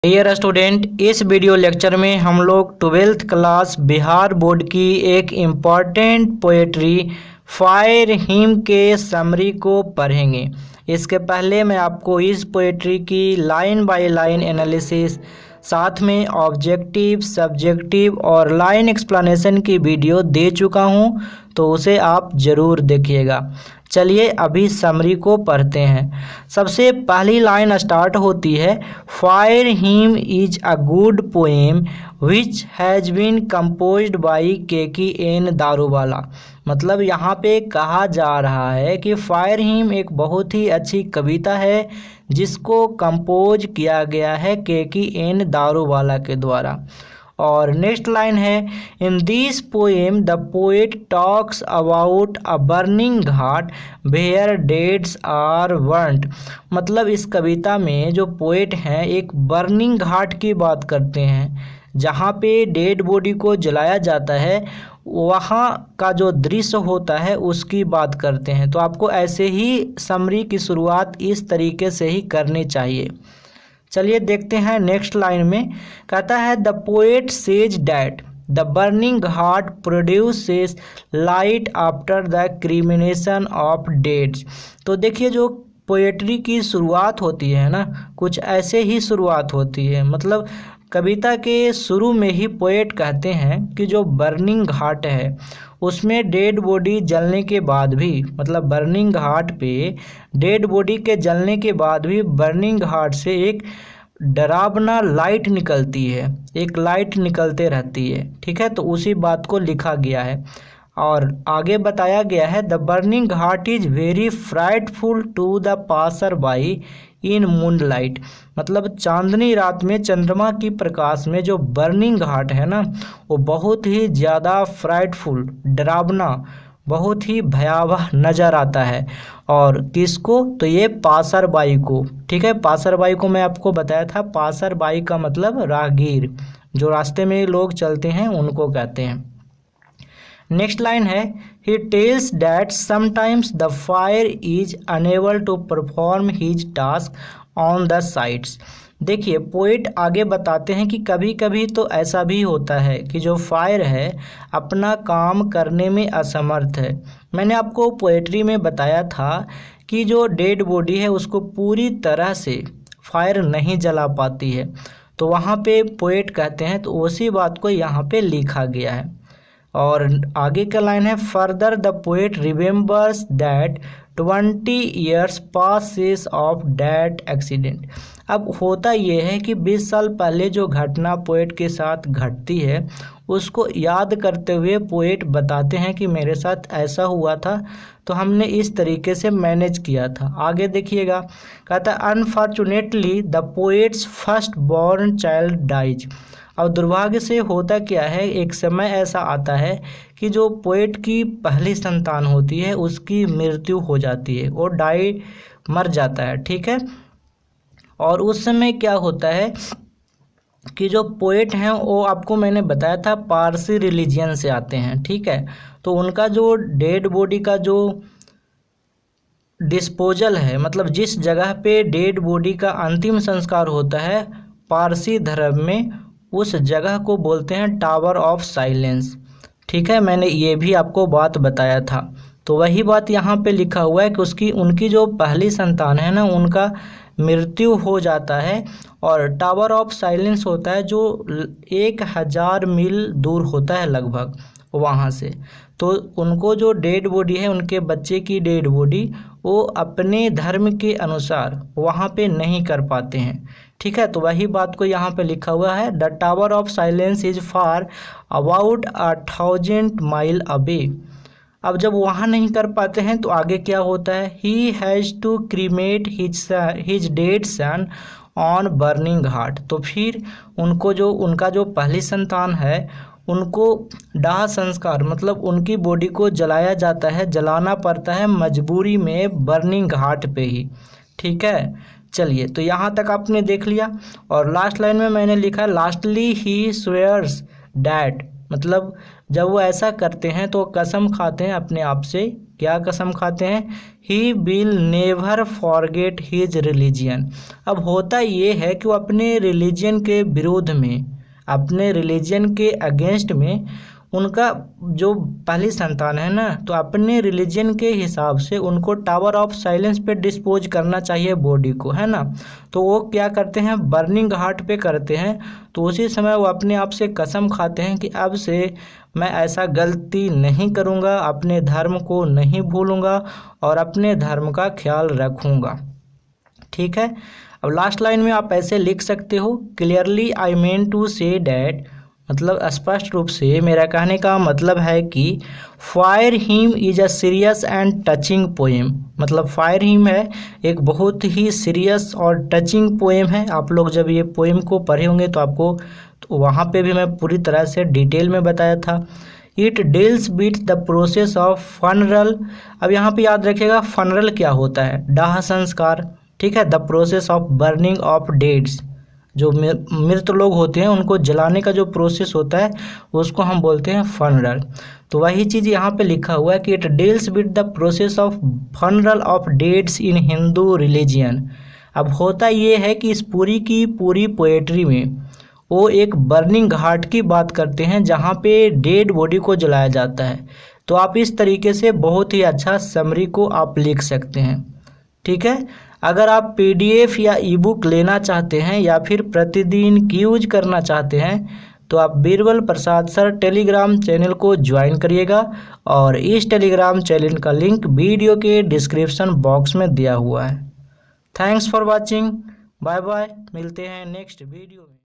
Dear student, इस video lecture में हम लोग 12th क्लास बिहार बोर्ड की एक इम्पॉर्टेंट पोएट्री फायर हिम के समरी को पढ़ेंगे। इसके पहले मैं आपको इस पोएट्री की लाइन बाय लाइन एनालिसिस, साथ में ऑब्जेक्टिव, सब्जेक्टिव और लाइन एक्सप्लेनेशन की वीडियो दे चुका हूं, तो उसे आप ज़रूर देखिएगा। चलिए अभी समरी को पढ़ते हैं। सबसे पहली लाइन स्टार्ट होती है, fire hymn is a good poem which has been composed by KKN Daruwalla. मतलब यहाँ पे कहा जा रहा है कि फायर हिम एक बहुत ही अच्छी कविता है जिसको कंपोज किया गया है KKN दारूवाला के द्वारा। और नेक्स्ट लाइन है, in this poem the poet talks about a burning ghat where deads are burned. मतलब इस कविता में जो पोएट हैं एक बर्निंग घाट की बात करते हैं, जहाँ पे डेड बॉडी को जलाया जाता है, वहाँ का जो दृश्य होता है उसकी बात करते हैं। तो आपको ऐसे ही समरी की शुरुआत इस तरीके से ही करनी चाहिए। चलिए देखते हैं नेक्स्ट लाइन में, कहता है the poet says that the burning heart produces light after the cremation of deads. तो देखिए जो पोएट्री की शुरुआत होती है ना, कुछ ऐसे ही शुरुआत होती है। मतलब कविता के शुरू में ही पोएट कहते हैं कि जो बर्निंग घाट है उसमें डेड बॉडी जलने के बाद भी, मतलब बर्निंग घाट पे डेड बॉडी के जलने के बाद भी बर्निंग घाट से एक डरावना लाइट निकलती है, एक लाइट निकलते रहती है। ठीक है, तो उसी बात को लिखा गया है। और आगे बताया गया है, the burning ghat is very frightful to the passer by in moonlight. मतलब चांदनी रात में चंद्रमा की प्रकाश में जो बर्निंग घाट है ना, वो बहुत ही ज़्यादा फ्राइटफुल, डरावना, बहुत ही भयावह नज़र आता है। और किसको? तो ये पासरबाई को। ठीक है, पासरबाई को मैं आपको बताया था, पासरबाई का मतलब राहगीर, जो रास्ते में लोग चलते हैं उनको कहते हैं। नेक्स्ट लाइन है, he tells that sometimes the fire is unable to perform his task on the sides. देखिए पोएट आगे बताते हैं कि कभी कभी तो ऐसा भी होता है कि जो फायर है अपना काम करने में असमर्थ है। मैंने आपको पोएट्री में बताया था कि जो डेड बॉडी है उसको पूरी तरह से फायर नहीं जला पाती है, तो वहाँ पे पोएट कहते हैं, तो उसी बात को यहाँ पे लिखा गया है। और आगे का लाइन है, further the poet remembers that 20 years passes of that accident. अब होता यह है कि 20 साल पहले जो घटना पोएट के साथ घटती है उसको याद करते हुए पोएट बताते हैं कि मेरे साथ ऐसा हुआ था, तो हमने इस तरीके से मैनेज किया था। आगे देखिएगा, कहता है unfortunately the poet's first born child dies. और दुर्भाग्य से होता क्या है, एक समय ऐसा आता है कि जो पोएट की पहली संतान होती है उसकी मृत्यु हो जाती है, वो मर जाता है। ठीक है, और उस समय क्या होता है कि जो पोएट हैं वो आपको मैंने बताया था पारसी रिलीजियन से आते हैं। ठीक है, तो उनका जो डेड बॉडी का जो डिस्पोजल है, मतलब जिस जगह पे डेड बॉडी का अंतिम संस्कार होता है पारसी धर्म में, उस जगह को बोलते हैं टावर ऑफ साइलेंस। ठीक है, मैंने ये भी आपको बात बताया था। तो वही बात यहाँ पे लिखा हुआ है कि उनकी जो पहली संतान है ना, उनका मृत्यु हो जाता है। और टावर ऑफ साइलेंस होता है जो 1000 मील दूर होता है लगभग वहाँ से। तो उनको जो डेड बॉडी है, उनके बच्चे की डेड बॉडी, वो अपने धर्म के अनुसार वहाँ पे नहीं कर पाते हैं। ठीक है, तो वही बात को यहाँ पे लिखा हुआ है, the tower of silence is far about 1000 mile away. अब जब वहाँ नहीं कर पाते हैं तो आगे क्या होता है, he has to cremate his dead son on burning heart. तो फिर उनका जो पहली संतान है उनको दाह संस्कार, मतलब उनकी बॉडी को जलाया जाता है, जलाना पड़ता है मजबूरी में बर्निंग घाट पे ही। ठीक है, चलिए तो यहाँ तक आपने देख लिया। और लास्ट लाइन में मैंने लिखा, लास्टली ही स्वेयर्स डैट मतलब जब वो ऐसा करते हैं तो कसम खाते हैं अपने आप से। क्या कसम खाते हैं? He will never forget his religion. अब होता ये है कि वो अपने रिलीजन के विरोध में, अपने रिलीजन के अगेंस्ट में, उनका जो पहली संतान है ना, तो अपने रिलीजन के हिसाब से उनको टावर ऑफ साइलेंस पे डिस्पोज करना चाहिए बॉडी को, है ना। तो वो क्या करते हैं? बर्निंग हार्ट पे करते हैं। तो उसी समय वो अपने आप से कसम खाते हैं कि अब से मैं ऐसा गलती नहीं करूँगा, अपने धर्म को नहीं भूलूँगा और अपने धर्म का ख्याल रखूँगा। ठीक है। अब लास्ट लाइन में आप ऐसे लिख सकते हो, clearly I mean to say that, मतलब स्पष्ट रूप से मेरा कहने का मतलब है कि fire hymn is a serious and touching poem. मतलब फायर हिम है एक बहुत ही सीरियस और टचिंग पोएम है। आप लोग जब ये पोएम को पढ़े होंगे तो आपको, तो वहाँ पे भी मैं पूरी तरह से डिटेल में बताया था। It deals with the process of funeral. अब यहाँ पे याद रखिएगा फनरल क्या होता है? दाह संस्कार। ठीक है। The process of burning of deads, जो मृत लोग होते हैं उनको जलाने का जो प्रोसेस होता है उसको हम बोलते हैं फनरल। तो वही चीज़ यहाँ पे लिखा हुआ है कि it deals with the process of funeral of deads in Hindu religion. अब होता ये है कि इस पूरी की पूरी पोएट्री में वो एक बर्निंग घाट की बात करते हैं जहाँ पे डेड बॉडी को जलाया जाता है। तो आप इस तरीके से बहुत ही अच्छा समरी को आप लिख सकते हैं। ठीक है। अगर आप पीडीएफ या ई बुक लेना चाहते हैं या फिर प्रतिदिन की यूज करना चाहते हैं तो आप Birbal Prasad sir Telegram channel को ज्वाइन करिएगा और इस टेलीग्राम चैनल का लिंक वीडियो के डिस्क्रिप्शन बॉक्स में दिया हुआ है। Thanks for watching. Bye bye. मिलते हैं नेक्स्ट वीडियो में।